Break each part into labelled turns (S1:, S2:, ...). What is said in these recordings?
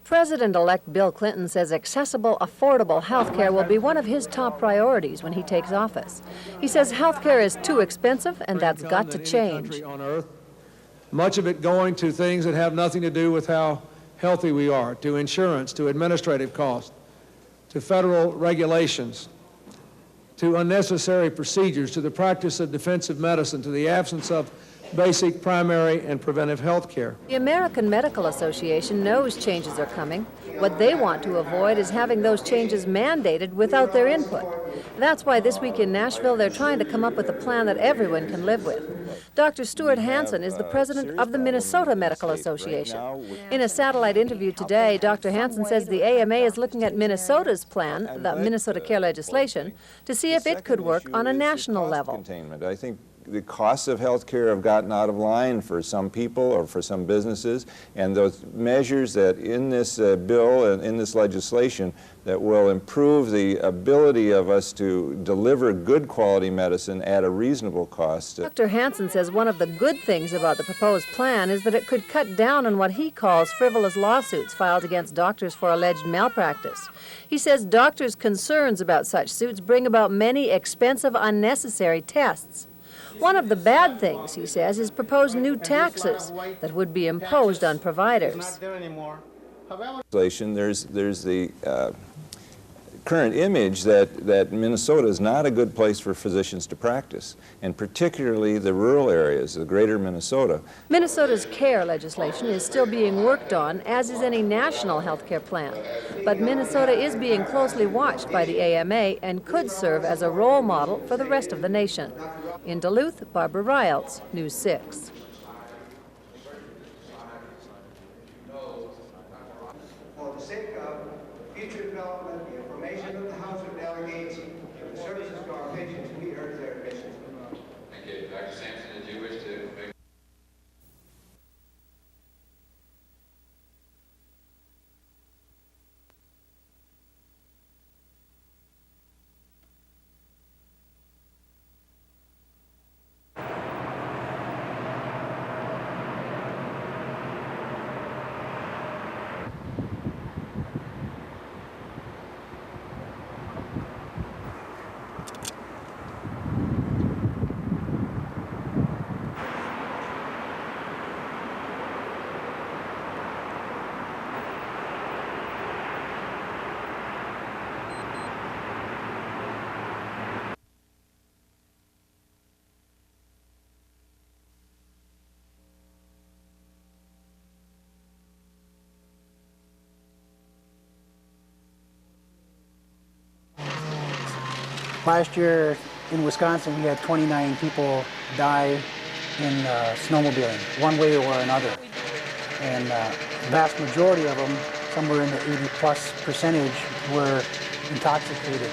S1: President-elect Bill Clinton says accessible, affordable health care will be one of his top priorities when he takes office. He says health care is too expensive, and that's got to change.
S2: Much of it going to things that have nothing to do with how healthy we are, to insurance, to administrative costs, to federal regulations, to unnecessary procedures, to the practice of defensive medicine, to the absence of basic primary and preventive health care.
S1: The American Medical Association knows changes are coming. What they want to avoid is having those changes mandated without their input. That's why this week in Nashville they're trying to come up with a plan that everyone can live with. Dr. Stuart Hansen is the president of the Minnesota Medical Association. In a satellite interview today, Dr. Hansen says the AMA is looking at Minnesota's plan, the Minnesota Care legislation, to see if it could work on a national level.
S3: I think the costs of health care have gotten out of line for some people or for some businesses, and those measures that in this bill and in this legislation that will improve the ability of us to deliver good quality medicine at a reasonable cost.
S1: Dr. Hansen says one of the good things about the proposed plan is that it could cut down on what he calls frivolous lawsuits filed against doctors for alleged malpractice. He says doctors' concerns about such suits bring about many expensive, unnecessary tests. One of the bad things, he says, is proposed new taxes that would be imposed on providers.
S3: There's the current image that Minnesota is not a good place for physicians to practice, and particularly the rural areas, the greater Minnesota.
S1: Minnesota's care legislation is still being worked on, as is any national health care plan. But Minnesota is being closely watched by the AMA and could serve as a role model for the rest of the nation. In Duluth, Barbara Riles, News 6.
S4: For the sake of future development, the information of the House of Delegates, and the services to our patients, we urge their admission.
S5: Thank you. Dr. Sampson, did you wish to make...
S6: Last year in Wisconsin, we had 29 people die in snowmobiling, one way or another. And the vast majority of them, somewhere in the 80+%, were intoxicated.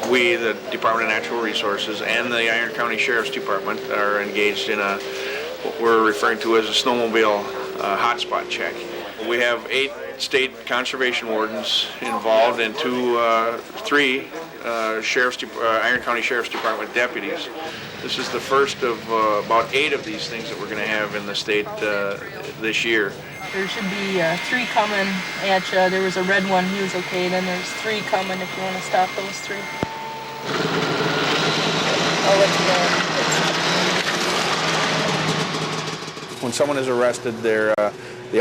S7: We, the Department of Natural Resources, and the Iron County Sheriff's Department are engaged in what we're referring to as a snowmobile hotspot check. We have 8 state conservation wardens involved and three Iron County Sheriff's Department deputies. This is the first of about 8 of these things that we're going to have in the state this year.
S8: There should be 3 coming at you. There was a red one, he was okay. Then there's 3 coming if you want to stop those 3. I'll let you know.
S7: When someone is arrested, the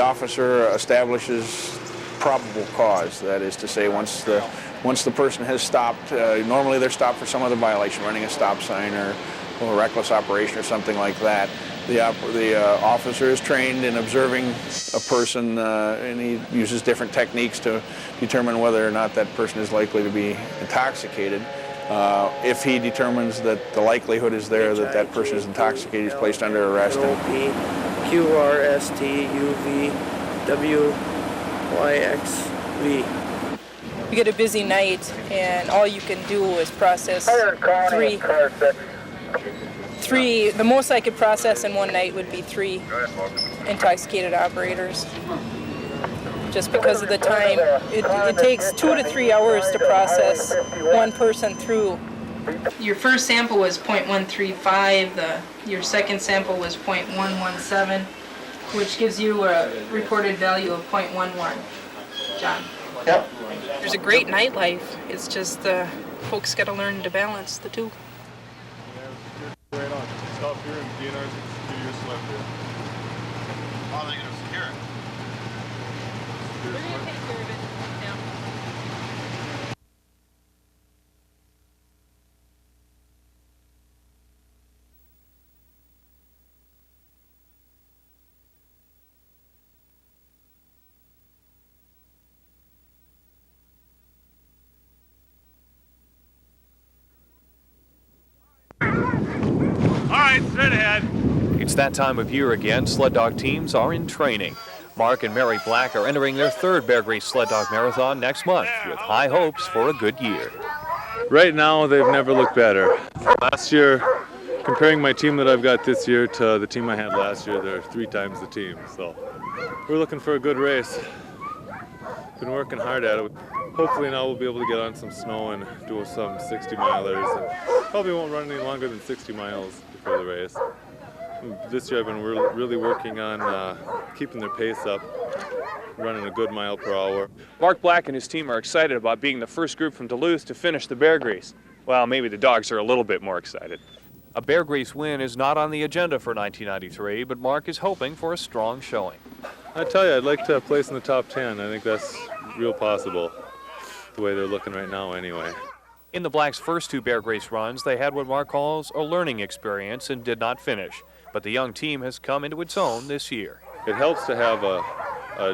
S7: officer establishes probable cause. That is to say, once the person has stopped, normally they're stopped for some other violation, running a stop sign or a reckless operation or something like that. The officer is trained in observing a person, and he uses different techniques to determine whether or not that person is likely to be intoxicated. If he determines that the likelihood is there that that person is intoxicated, he's placed under arrest.
S8: QRSTUVWYXV. You get a busy night, and all you can do is process 3. The most I could process in one night would be 3 intoxicated operators. Just because of the time, it takes 2 to 3 hours to process one person through. Your first sample was 0.135, your second sample was 0.117, which gives you a reported value of 0.11. John?
S9: Yep.
S8: There's a great nightlife. It's just folks got to learn to balance the two.
S10: Right on. Stop here and DNR's do your slip here.
S9: How are they going to secure it?
S8: We're going to take care of it. Yeah.
S10: All right, straight ahead.
S11: It's that time of year again. Sled dog teams are in training. Mark and Mary Black are entering their third Bear Grease Sled Dog Marathon next month with high hopes for a good year.
S10: Right now, they've never looked better. Last year, comparing my team that I've got this year to the team I had last year, they're 3 times the team. So we're looking for a good race. Been working hard at it. Hopefully now we'll be able to get on some snow and do some 60-milers. And probably won't run any longer than 60 miles before the race. This year I've been really working on keeping their pace up, running a good mile per hour.
S11: Mark Black and his team are excited about being the first group from Duluth to finish the Bear Grease. Well, maybe the dogs are a little bit more excited. A Bear Grease win is not on the agenda for 1993, but Mark is hoping for a strong showing.
S10: I tell you, I'd like to place in the top 10. I think that's real possible, the way they're looking right now anyway.
S11: In the Blacks' first 2 Bear Grease runs, they had what Mark calls a learning experience and did not finish. But the young team has come into its own this year.
S10: It helps to have a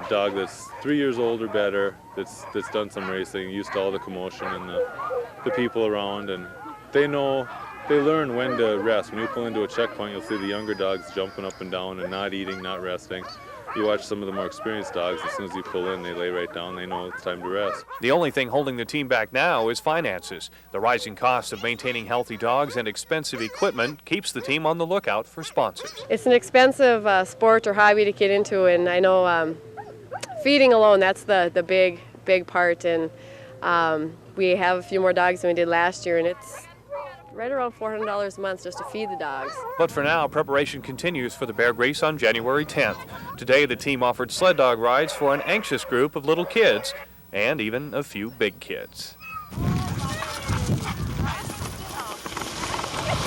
S10: dog that's 3 years old or better, that's done some racing, used to all the commotion and the people around, and they learn when to rest. When you pull into a checkpoint, you'll see the younger dogs jumping up and down and not eating, not resting. You watch some of the more experienced dogs, as soon as you pull in, they lay right down, they know it's time to rest.
S11: The only thing holding the team back now is finances. The rising cost of maintaining healthy dogs and expensive equipment keeps the team on the lookout for sponsors.
S12: It's an expensive sport or hobby to get into, and I know feeding alone, that's the big part, and we have a few more dogs than we did last year, and it's right around $400 a month just to feed the dogs.
S11: But for now, preparation continues for the Bear Grease on January 10th. Today, the team offered sled dog rides for an anxious group of little kids and even a few big kids.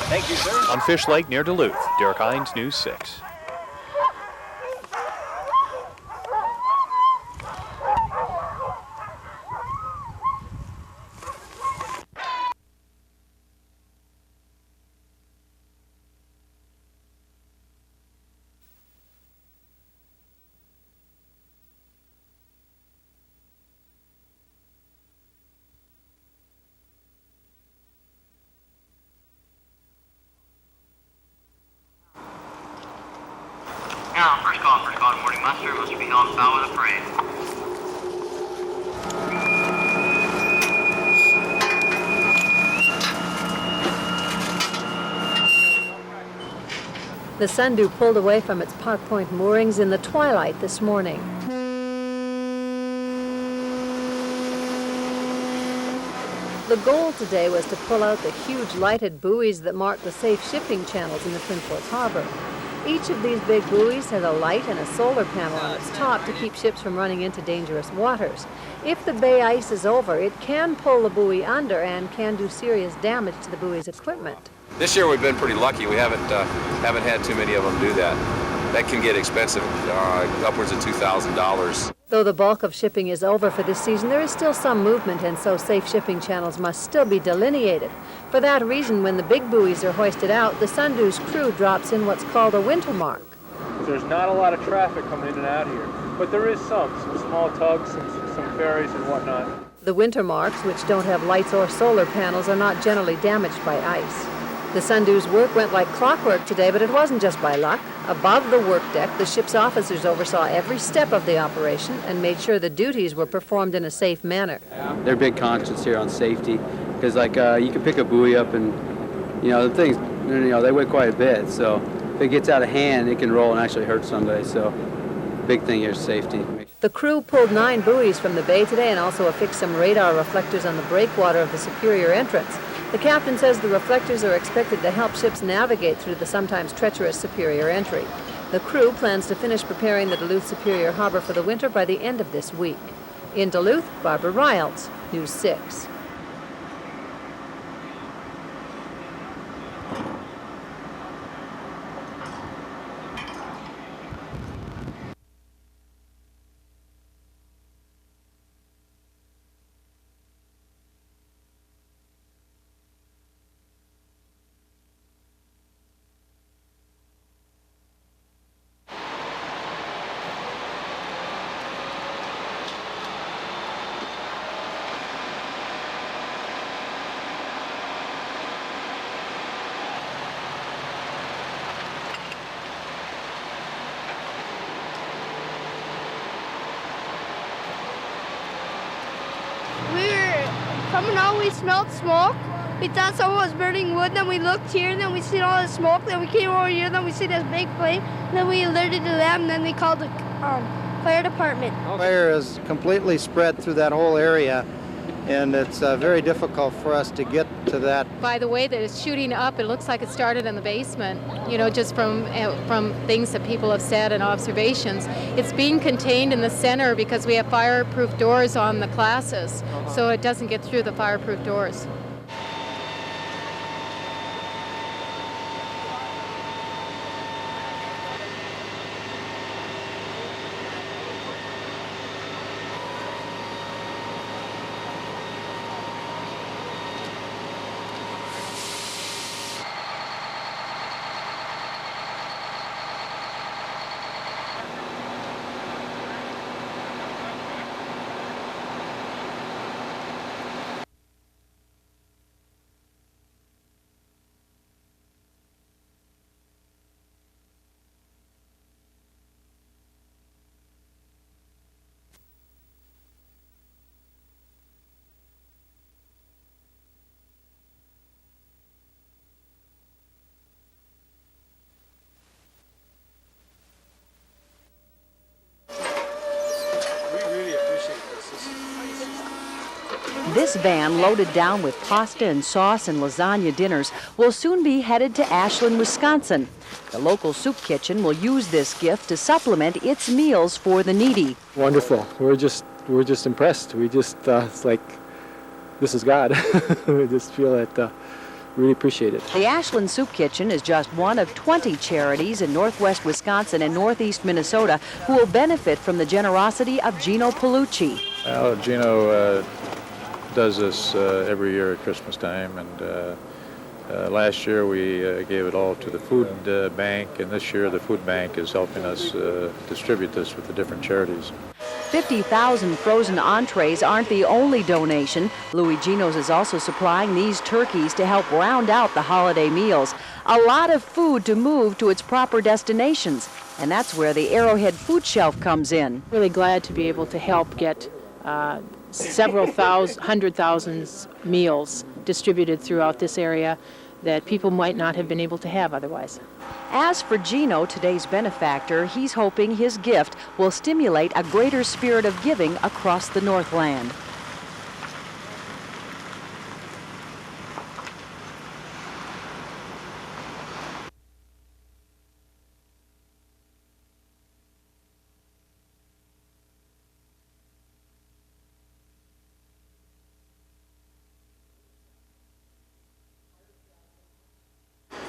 S9: Thank you, sir.
S11: On Fish Lake near Duluth, Derek Hines, News 6.
S13: First call, morning muster, must be held foul of the parade.
S1: The Sundew pulled away from its Park Point moorings in the twilight this morning. The goal today was to pull out the huge lighted buoys that mark the safe shipping channels in the Twin Forks Harbor. Each of these big buoys has a light and a solar panel on its top to keep ships from running into dangerous waters. If the bay ice is over, it can pull the buoy under and can do serious damage to the buoy's equipment.
S5: This year we've been pretty lucky. We haven't had too many of them do that. That can get expensive, upwards of $2,000.
S1: Though the bulk of shipping is over for this season, there is still some movement, and so safe shipping channels must still be delineated. For that reason, when the big buoys are hoisted out, the Sundew's crew drops in what's called a winter mark.
S2: There's not a lot of traffic coming in and out here, but there is some small tugs, some ferries and whatnot.
S1: The winter marks, which don't have lights or solar panels, are not generally damaged by ice. The Sundew's work went like clockwork today, but it wasn't just by luck. Above the work deck, the ship's officers oversaw every step of the operation and made sure the duties were performed in a safe manner.
S14: They're big constants here on safety, because you can pick a buoy up and, the things, they weigh quite a bit, so if it gets out of hand, it can roll and actually hurt somebody, so big thing here is safety.
S1: The crew pulled 9 buoys from the bay today and also affixed some radar reflectors on the breakwater of the Superior entrance. The captain says the reflectors are expected to help ships navigate through the sometimes treacherous Superior entry. The crew plans to finish preparing the Duluth Superior Harbor for the winter by the end of this week. In Duluth, Barbara Riles, News 6.
S15: Coming out, we smelled smoke. We thought someone was burning wood. Then we looked here, and then we seen all the smoke. Then we came over here, then we see this big flame. Then we alerted to them, and then we called the fire department.
S16: Fire is completely spread through that whole area, and it's very difficult for us to get to that.
S17: By the way that it's shooting up, it looks like it started in the basement, you know, just from things that people have said and observations. It's being contained in the center because we have fireproof doors on the classes, so it doesn't get through the fireproof doors.
S18: This van, loaded down with pasta and sauce and lasagna dinners, will soon be headed to Ashland, Wisconsin. The local soup kitchen will use this gift to supplement its meals for the needy.
S19: Wonderful. We're just impressed. We just, it's like, this is God. We just feel that, really appreciate it.
S18: The Ashland Soup Kitchen is just one of 20 charities in northwest Wisconsin and northeast Minnesota who will benefit from the generosity of Gino Palucci.
S20: Well, Gino does this every year at Christmas time, and last year we gave it all to the food bank, and this year the food bank is helping us distribute this with the different charities.
S18: 50,000 frozen entrees aren't the only donation. Louis Gino's is also supplying these turkeys to help round out the holiday meals. A lot of food to move to its proper destinations, and that's where the Arrowhead Food Shelf comes in.
S8: Really glad to be able to help get several hundred thousands meals distributed throughout this area that people might not have been able to have otherwise.
S18: As for Gino, today's benefactor, he's hoping his gift will stimulate a greater spirit of giving across the Northland.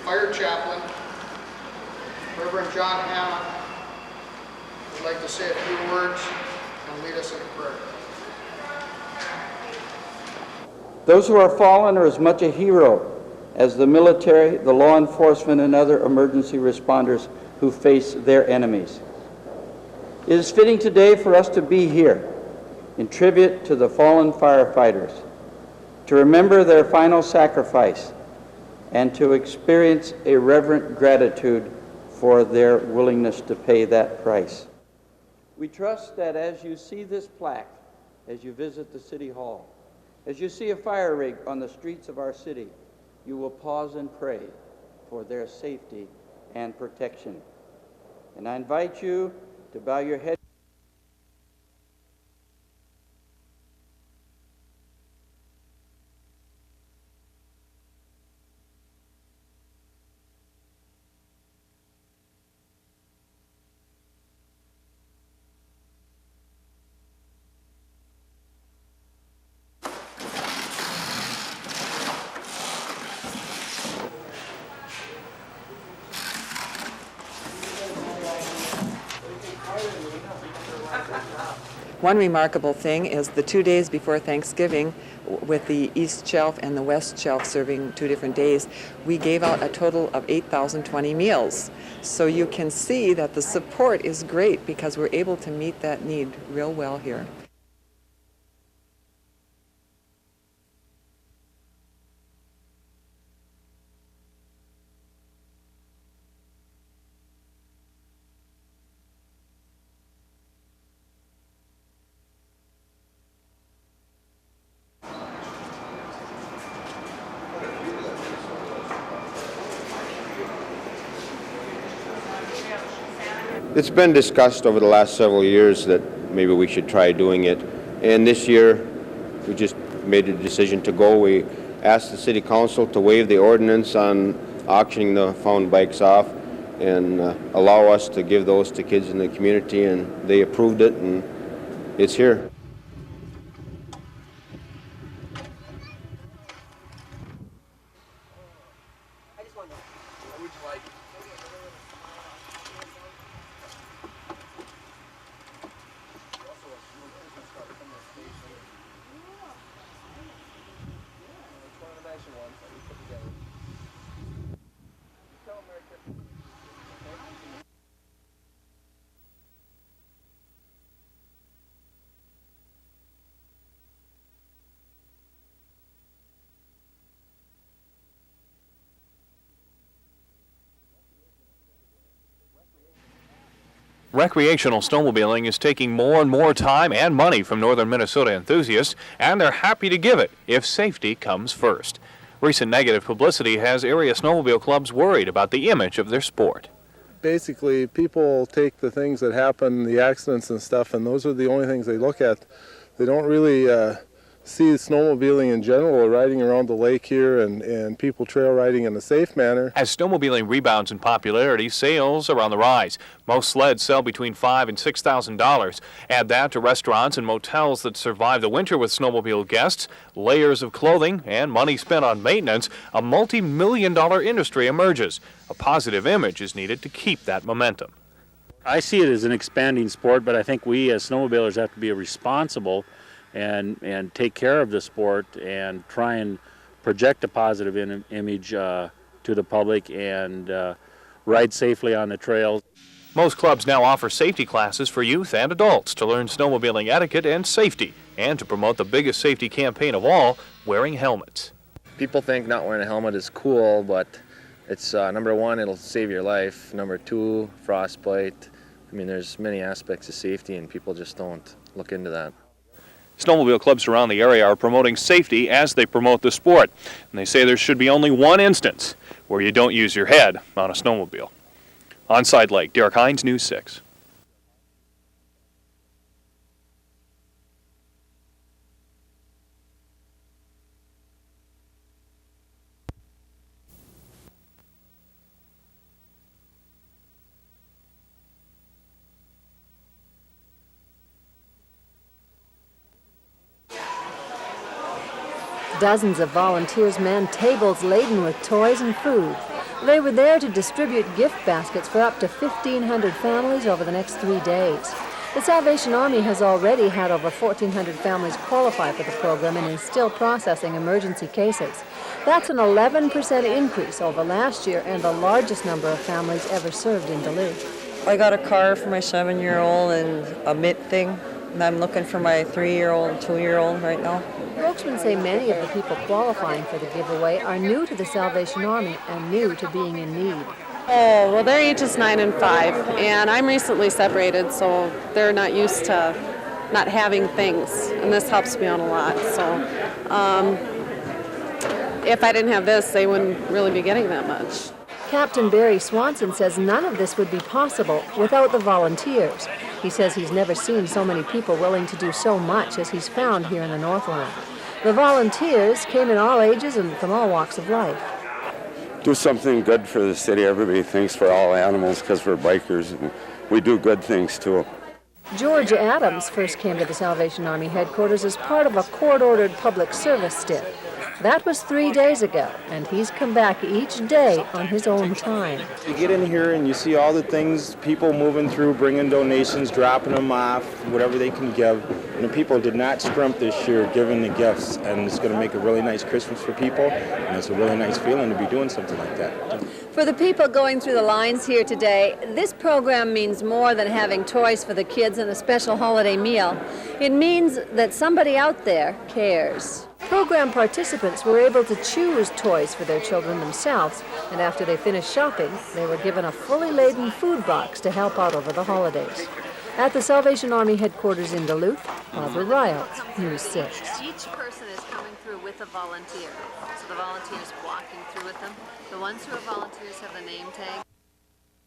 S21: Fire Chaplain, Reverend John Hanna, would like to say a few words and lead us in prayer.
S22: Those who are fallen are as much a hero as the military, the law enforcement, and other emergency responders who face their enemies. It is fitting today for us to be here in tribute to the fallen firefighters, to remember their final sacrifice, and to experience a reverent gratitude for their willingness to pay that price. We trust that as you see this plaque, as you visit the City Hall, as you see a fire rig on the streets of our city, you will pause and pray for their safety and protection. And I invite you to bow your head.
S3: One remarkable thing is the 2 days before Thanksgiving, with the East Shelf and the West Shelf serving 2 different days, we gave out a total of 8,020 meals. So you can see that the support is great because we're able to meet that need real well here.
S4: It's been discussed over the last several years that maybe we should try doing it. And this year, we just made a decision to go. We asked the City Council to waive the ordinance on auctioning the found bikes off and allow us to give those to kids in the community, and they approved it, and it's here.
S11: Recreational snowmobiling is taking more and more time and money from northern Minnesota enthusiasts, and they're happy to give it if safety comes first. Recent negative publicity has area snowmobile clubs worried about the image of their sport.
S23: Basically, people take the things that happen, the accidents and stuff, and those are the only things they look at. They don't really see snowmobiling in general, or riding around the lake here, and people trail riding in a safe manner.
S11: As snowmobiling rebounds in popularity, sales are on the rise. Most sleds sell between $5,000 and $6,000. Add that to restaurants and motels that survive the winter with snowmobile guests, layers of clothing, and money spent on maintenance, a multi-million-dollar industry emerges. A positive image is needed to keep that momentum.
S24: I see it as an expanding sport, but I think we as snowmobilers have to be responsible and take care of the sport and try and project a positive image to the public and ride safely on the trails.
S11: Most clubs now offer safety classes for youth and adults to learn snowmobiling etiquette and safety, and to promote the biggest safety campaign of all, wearing helmets.
S25: People think not wearing a helmet is cool, but it's number one, it'll save your life. Number two, frostbite. I mean, there's many aspects of safety, and people just don't look into that.
S11: Snowmobile clubs around the area are promoting safety as they promote the sport. And they say there should be only one instance where you don't use your head on a snowmobile. On Side Lake, Derek Hines, News 6.
S1: Dozens of volunteers manned tables laden with toys and food. They were there to distribute gift baskets for up to 1,500 families over the next 3 days. The Salvation Army has already had over 1,400 families qualify for the program and is still processing emergency cases. That's an 11% increase over last year and the largest number of families ever served in Duluth.
S26: I got a car for my 7-year-old and a mitt thing, and I'm looking for my 3-year-old and 2-year-old right now.
S1: Spokesmen say many of the people qualifying for the giveaway are new to the Salvation Army and new to being in need.
S12: Oh, well, their age is 9 and 5, and I'm recently separated, so they're not used to not having things, and this helps me out a lot. So if I didn't have this, they wouldn't really be getting that much.
S1: Captain Barry Swanson says none of this would be possible without the volunteers. He says he's never seen so many people willing to do so much as he's found here in the Northland. The volunteers came in all ages and from all walks of life.
S27: Do something good for the city. Everybody thinks for all animals because we're bikers, and we do good things too.
S1: George Adams first came to the Salvation Army headquarters as part of a court-ordered public service stint. That was 3 days ago, and he's come back each day on his own time.
S2: You get in here and you see all the things, people moving through, bringing donations, dropping them off, whatever they can give. And the people did not scrimp this year giving the gifts, and it's going to make a really nice Christmas for people, and it's a really nice feeling to be doing something like that.
S1: For the people going through the lines here today, this program means more than having toys for the kids and a special holiday meal. It means that somebody out there cares. Program participants were able to choose toys for their children themselves, and after they finished shopping, they were given a fully laden food box to help out over the holidays. At the Salvation Army headquarters in Duluth, Barbara Riles, News 6. Each person is coming through with a volunteer, so the volunteers walking through with them. The ones who are volunteers have the name tag.